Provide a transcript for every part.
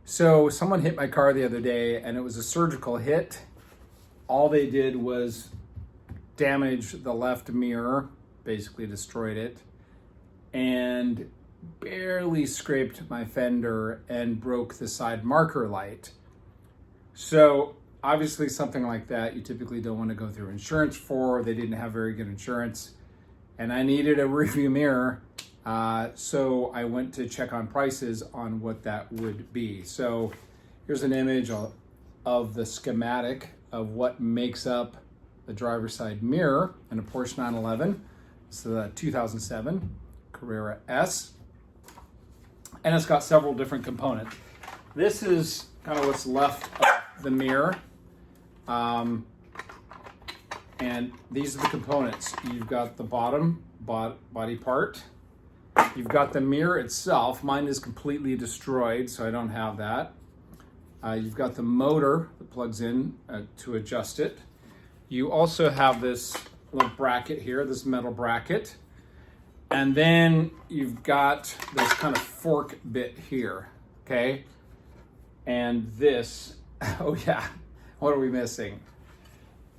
So someone hit my car the other day and it was a surgical hit. All they did was damage the left mirror, basically destroyed it, and barely scraped my fender and broke the side marker light. So obviously something like that you typically don't want to go through insurance for. They didn't have very good insurance and I needed a rearview mirror. So I went to check on prices on what that would be. So here's an image of the schematic of what makes up the driver's side mirror in a Porsche 911. It's a 2007 Carrera S. And it's got several different components. This is kind of what's left of the mirror. And these are the components. You've got the bottom body part. You've got the mirror itself. Mine is completely destroyed, so I don't have that. You've got the motor that plugs in to adjust it. You also have this little bracket here, this metal bracket. And then you've got this kind of fork bit here, okay? And this, oh yeah, what are we missing?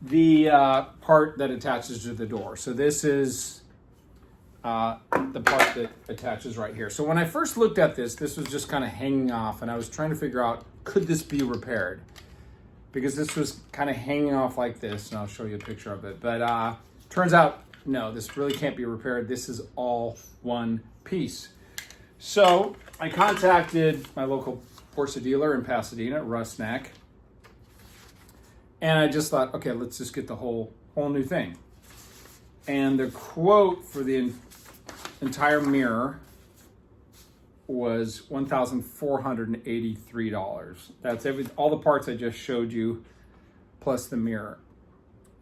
The part that attaches to the door. So this is the part that attaches right here. So when I first looked at this was just kind of hanging off and I was trying to figure out, could this be repaired? Because this was kind of hanging off like this, and I'll show you a picture of it. But turns out, no, this really can't be repaired. This is all one piece. So I contacted my local Porsche dealer in Pasadena, Rusnak, and I just thought, okay, let's just get the whole new thing. And the quote for the entire mirror was $1,483. That's all the parts I just showed you, plus the mirror.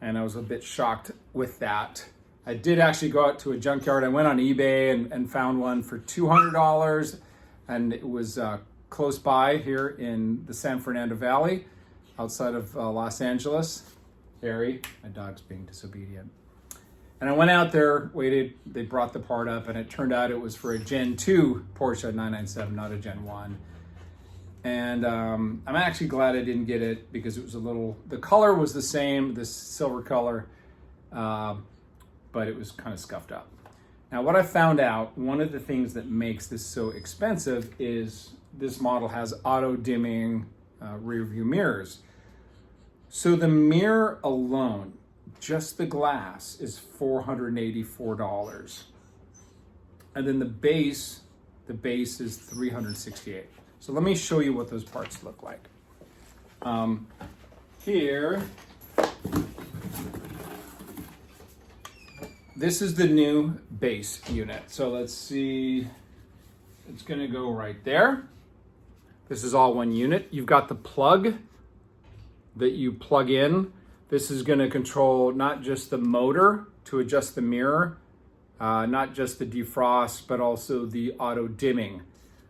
And I was a bit shocked with that. I did actually go out to a junkyard. I went on eBay and found one for $200, and it was close by here in the San Fernando Valley, outside of Los Angeles. Harry, my dog's being disobedient. And I went out there, waited, they brought the part up, and it turned out it was for a Gen 2 Porsche 997, not a Gen 1. And I'm actually glad I didn't get it because it was the color was the same, this silver color, but it was kind of scuffed up. Now what I found out, one of the things that makes this so expensive is this model has auto dimming rear view mirrors. So the mirror alone, just the glass, is $484. And then the base is $368. So let me show you what those parts look like. Here, this is the new base unit. So let's see, it's gonna go right there. This is all one unit. You've got the plug that you plug in. This is going to control not just the motor to adjust the mirror, not just the defrost, but also the auto dimming.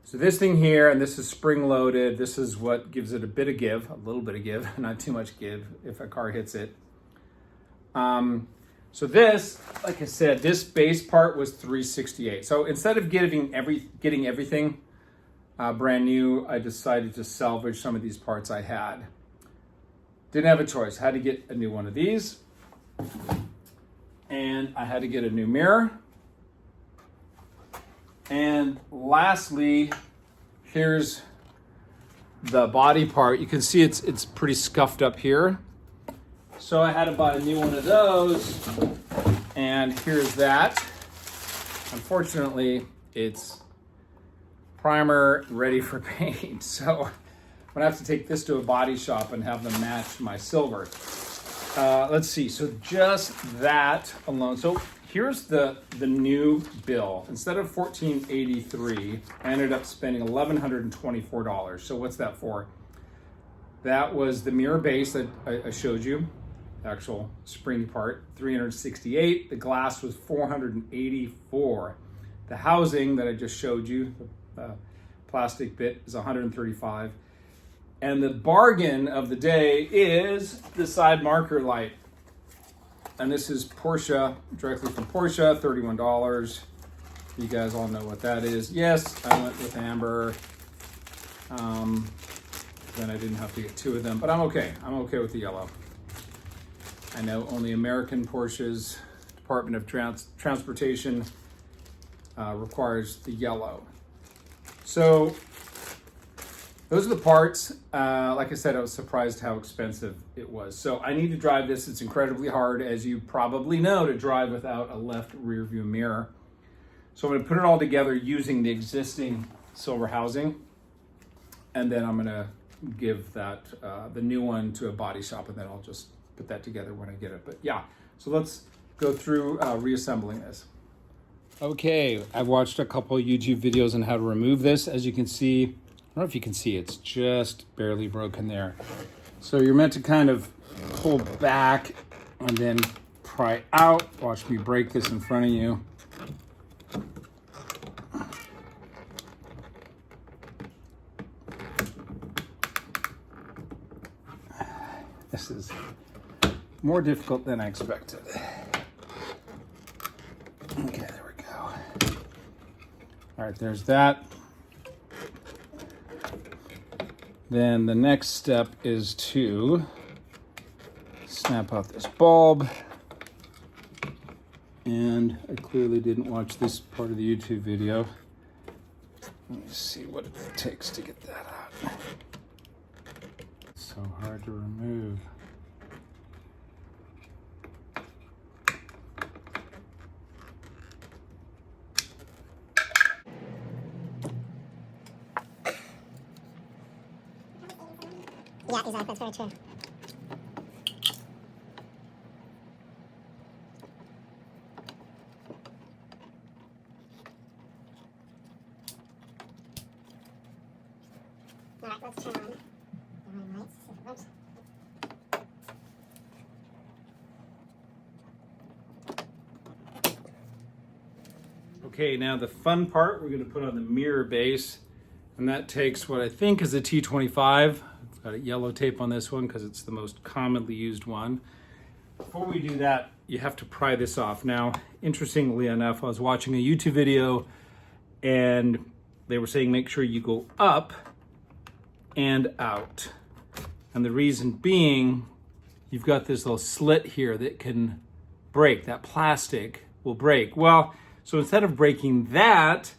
So this thing here, and this is spring loaded. This is what gives it a bit of give, a little bit of give, not too much give if a car hits it. So this, like I said, this base part was $368. So instead of getting everything brand new, I decided to salvage some of these parts I had. Didn't have a choice. Had to get a new one of these. And I had to get a new mirror. And lastly, here's the body part. You can see it's pretty scuffed up here. So I had to buy a new one of those. And here's that. Unfortunately, it's primer ready for paint. So I'm gonna have to take this to a body shop and have them match my silver. Let's see, so just that alone. So here's the new bill. Instead of $1,483, I ended up spending $1,124. So what's that for? That was the mirror base that I showed you, the actual spring part, $368. The glass was $484. The housing that I just showed you, the plastic bit, is $135. And the bargain of the day is the side marker light. And this is Porsche, directly from Porsche, $31. You guys all know what that is. Yes, I went with Amber. Then I didn't have to get two of them, but I'm okay. I'm okay with the yellow. I know only American Porsches, Department of Transportation requires the yellow. So those are the parts. Like I said, I was surprised how expensive it was. So I need to drive this. It's incredibly hard, as you probably know, to drive without a left rear view mirror. So I'm gonna put it all together using the existing silver housing. And then I'm gonna give that, the new one to a body shop, and then I'll just put that together when I get it. But yeah, so let's go through reassembling this. Okay, I've watched a couple YouTube videos on how to remove this. As you can see, I don't know if you can see, it's just barely broken there. So you're meant to kind of pull back and then pry out. Watch me break this in front of you. This is more difficult than I expected. Okay, there we go. All right, there's that. Then the next step is to snap out this bulb. And I clearly didn't watch this part of the YouTube video. Let me see what it takes to get that out. So hard to remove. Yeah, exactly. That's very true. All right, let's turn on the running lights. See if it works. Okay, now the fun part, we're going to put on the mirror base, and that takes what I think is a T25. I've got a yellow tape on this one because it's the most commonly used one. Before we do that, you have to pry this off. Now, interestingly enough, I was watching a YouTube video and they were saying make sure you go up and out. And the reason being, you've got this little slit here that can break. That plastic will break. Well, so instead of breaking that,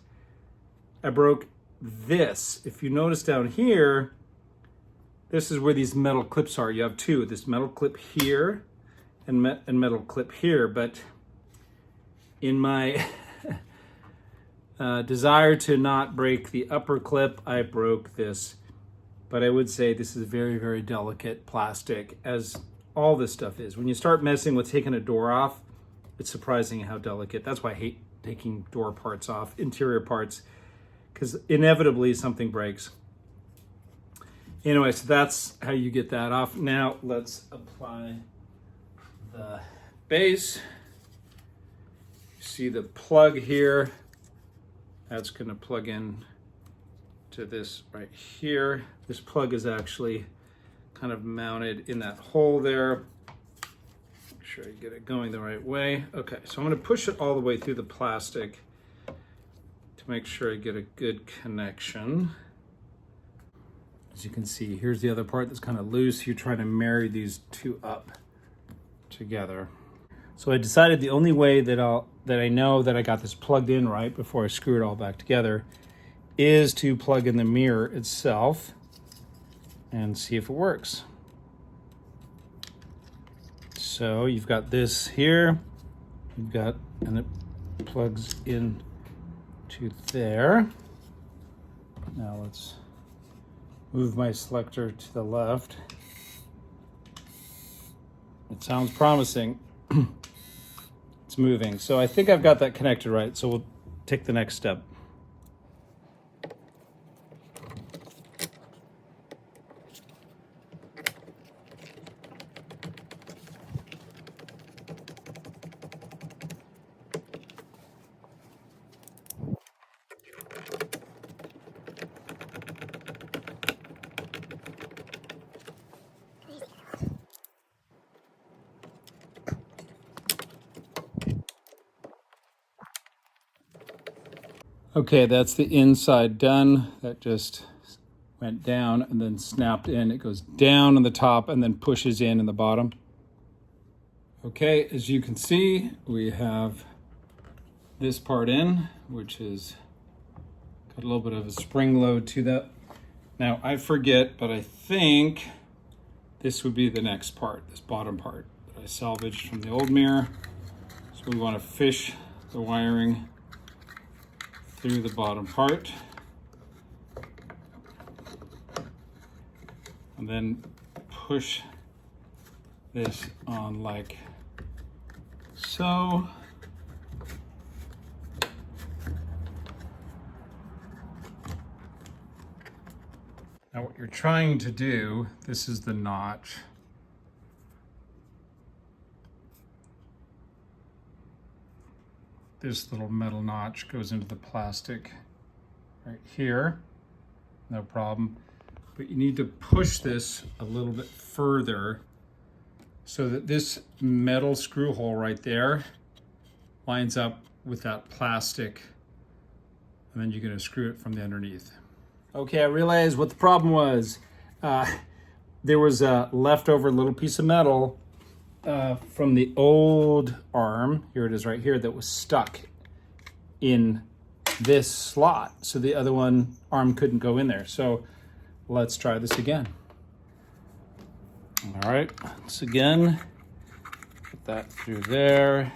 I broke this. If you notice down here, this is where these metal clips are. You have two, this metal clip here and metal clip here. But in my desire to not break the upper clip, I broke this. But I would say this is very, very delicate plastic, as all this stuff is. When you start messing with taking a door off, it's surprising how delicate. That's why I hate taking door parts off, interior parts, because inevitably something breaks. Anyway, so that's how you get that off. Now let's apply the base. You see the plug here. That's going to plug in to this right here. This plug is actually kind of mounted in that hole there. Make sure you get it going the right way. Okay, so I'm going to push it all the way through the plastic to make sure I get a good connection. As you can see, here's the other part that's kind of loose. You're trying to marry these two up together. So I decided the only way that I know that I got this plugged in right before I screw it all back together is to plug in the mirror itself and see if it works. So you've got this here, and it plugs in to there. Now let's move my selector to the left. It sounds promising. It's moving. So I think I've got that connected right. So we'll take the next step. Okay, that's the inside done. That just went down and then snapped in. It goes down on the top and then pushes in the bottom. Okay, as you can see, we have this part in, which is got a little bit of a spring load to that. Now I forget, but I think this would be the next part, this bottom part that I salvaged from the old mirror. So we want to fish the wiring through the bottom part. And then push this on like so. Now what you're trying to do, this is the notch. This little metal notch goes into the plastic right here, no problem. But you need to push this a little bit further so that this metal screw hole right there lines up with that plastic, and then you're going to screw it from the underneath. Okay, I realized what the problem was. There was a leftover little piece of metal from the old arm, here it is right here, that was stuck in this slot. So the other arm couldn't go in there. So let's try this again. All right, once again, put that through there.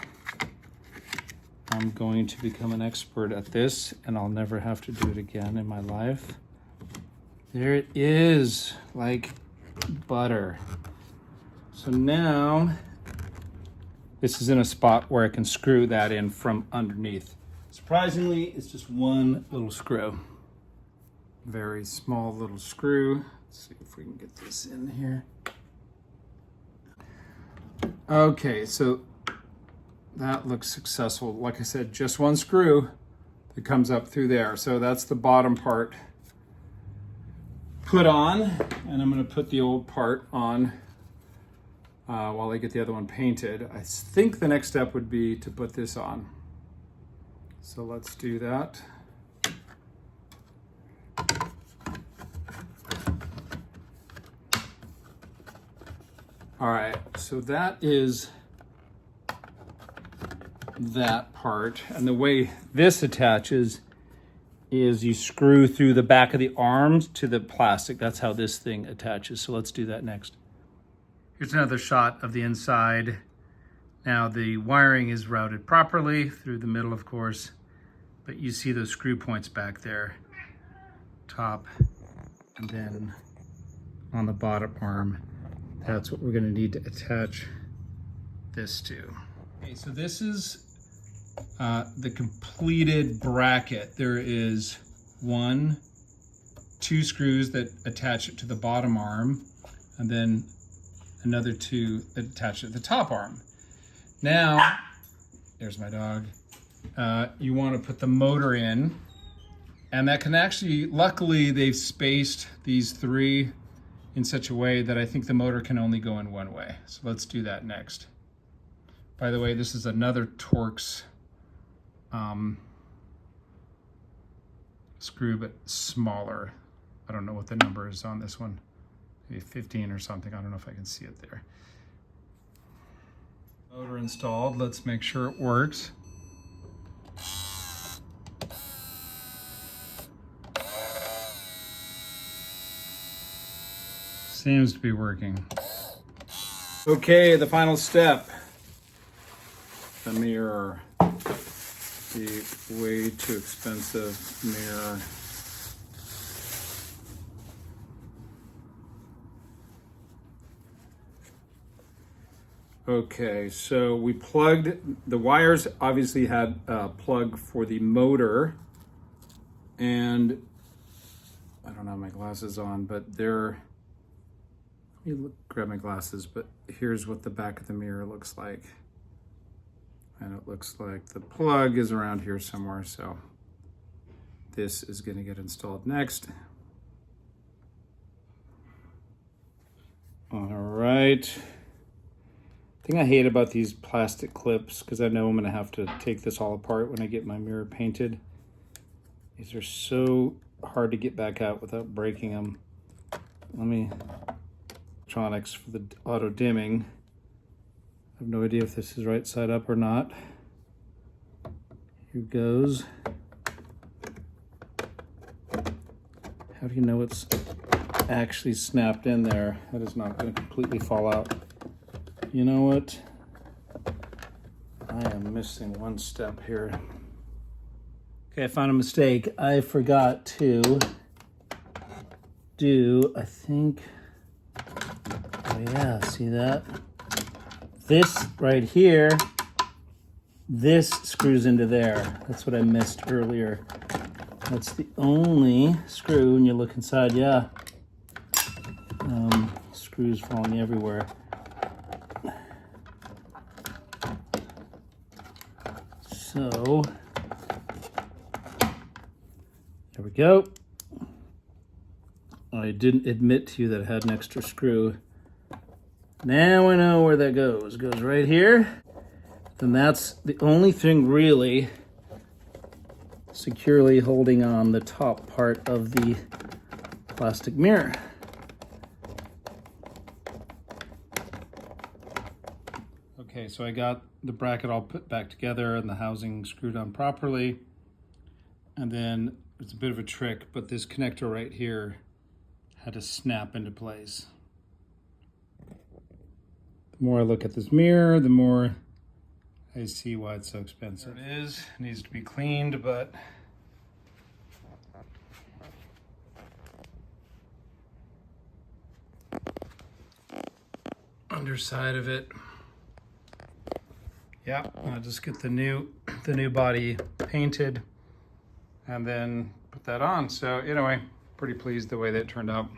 I'm going to become an expert at this and I'll never have to do it again in my life. There it is, like butter. So now this is in a spot where I can screw that in from underneath. Surprisingly, it's just one little screw. Very small little screw. Let's see if we can get this in here. Okay, so that looks successful. Like I said, just one screw that comes up through there. So that's the bottom part put on, and I'm going to put the old part on while I get the other one painted. I think the next step would be to put this on. So let's do that. All right, so that is that part. And the way this attaches is you screw through the back of the arms to the plastic. That's how this thing attaches. So let's do that next. Here's another shot of the inside. Now the wiring is routed properly through the middle, of course, but you see those screw points back there, top, and then on the bottom arm. That's what we're going to need to attach this to. Okay, so this is the completed bracket. There is 2 screws that attach it to the bottom arm, and then another 2 that attach it to the top arm. Now, there's my dog. You want to put the motor in, and that can actually, luckily they've spaced these 3 in such a way that I think the motor can only go in one way. So let's do that next. By the way, this is another Torx screw, but smaller. I don't know what the number is on this one. Maybe 15 or something. I don't know if I can see it there. Motor installed. Let's make sure it works. Seems to be working. Okay, the final step. The mirror. The way too expensive mirror. Okay, so we plugged, the wires obviously had a plug for the motor, and I don't have my glasses on, but they're, let me grab my glasses, but here's what the back of the mirror looks like. And it looks like the plug is around here somewhere, so this is going to get installed next. All right. The thing I hate about these plastic clips, because I know I'm going to have to take this all apart when I get my mirror painted, these are so hard to get back out without breaking them. Let me, electronics for the auto dimming. I have no idea if this is right side up or not. Here goes. How do you know it's actually snapped in there? That is not going to completely fall out. You know what? I am missing one step here. Okay, I found a mistake. I forgot to do, I think, oh yeah, see that? This right here, this screws into there. That's what I missed earlier. That's the only screw, and you look inside, yeah. Screws falling everywhere. So, there we go. I didn't admit to you that it had an extra screw. Now I know where that goes. It goes right here. And that's the only thing really securely holding on the top part of the plastic mirror. Okay, so I got the bracket all put back together and the housing screwed on properly. And then it's a bit of a trick, but this connector right here had to snap into place. The more I look at this mirror, the more I see why it's so expensive. There it is. It needs to be cleaned, but underside of it. Yeah, I'll just get the new body painted and then put that on. So anyway, pretty pleased the way that it turned out.